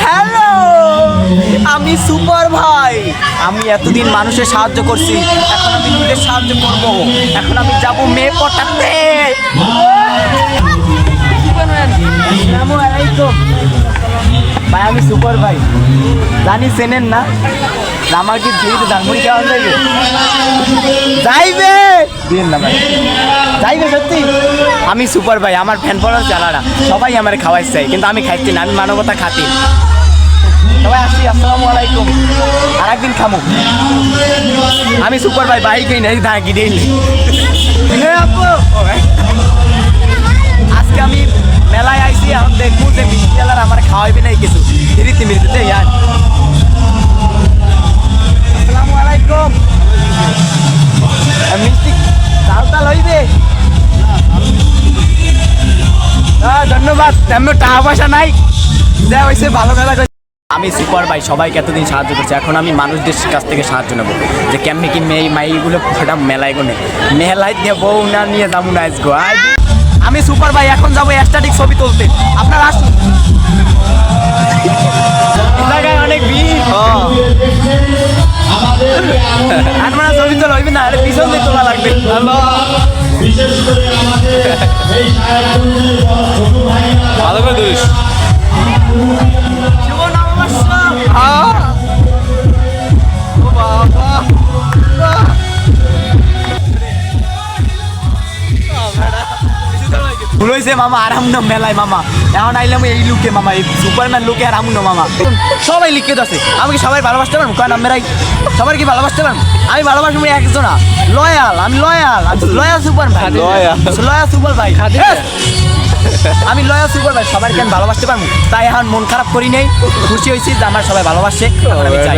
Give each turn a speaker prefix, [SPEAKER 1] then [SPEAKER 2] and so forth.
[SPEAKER 1] Hello, আমি super ভাই। আমি এতদিন মানুষের সাহায্য করছি, এখন আমি নিজের সাহায্য করব। এখন আমি যাব মেয়ে পটাতে। আসসালামু আলাইকুম ভাই, আমি সুপার ভাই। জানি চেনেন না, আমার কি ঝুড়িতে ধানমুড়ি খাওয়া যাইবে? যাইবে দিন না ভাই, যাইবে সত্যি। আমি সুপার ভাই, আমার ফ্যান ফলোয়ার চালারা সবাই আমার খাওয়াই চাই, কিন্তু আমি খাইছি না, আমি মানবতা খাতি। সবাই আসছি, আসসালামু আলাইকুম। আর একদিন খামো। আমি সুপার ভাই, বাইকেই নাই থাকি ডেইলি। আজকে আমি মেলায় আইছি, এখন দেখবো যে মিষ্টি আলার আমার খাওয়াইবে নাই কিছু রীতি মিরিতে। ইয়ার আসসালামু আলাইকুম। মিষ্টি চাল তাল হইবে? ধন্যবাদ। তেমন টাকা পয়সা নাই, যা হয়েছে ভালো মেলা। আমি সুপার ভাই, সবাইকে এতদিন সাহায্য করছি, এখন আমি মানুষদের কাছ থেকে সাহায্য নেবো যে কেমনি কি মেয়ে মাইগুলো ফোটা মেলায় গোনে মেলায় দিয়ে বউ না নিয়ে যাবো না আজগো। আমি সুপার ভাই, এখন যাবো স্ট্যাটিক ছবি তুলতে, আপনারা আসুন। জায়গায় অনেক ভিড়, আপনারা ছবি তোলা হইবে না, আরে পিছন দিয়ে তোলা লাগবে।
[SPEAKER 2] ভালো করে দিস।
[SPEAKER 1] ভুল হয়েছে মামা, আরাম না মেলায় মামা। এখন আইলাম এই লুকে মামা, এই সুপারম্যান লুকে আরাম না মামা। সবাই লিখে আছে, আমি কি সবাই ভালোবাসতে পারবো? কয় নামেরাই সবাই কি ভালোবাসতে পারবো? আমি ভালোবাসবো একজনা, লয়াল। আমি লয়াল, লয়াল সুপার ভাই, লয়াল সুপার ভাই। আমি লয়াল সুপার ভাই, সবাই কেন ভালোবাসতে পারবো? তাই এখন মন খারাপ করি নেই, খুশি হয়েছি যে আমার সবাই ভালোবাসছে। এখন আমি চাই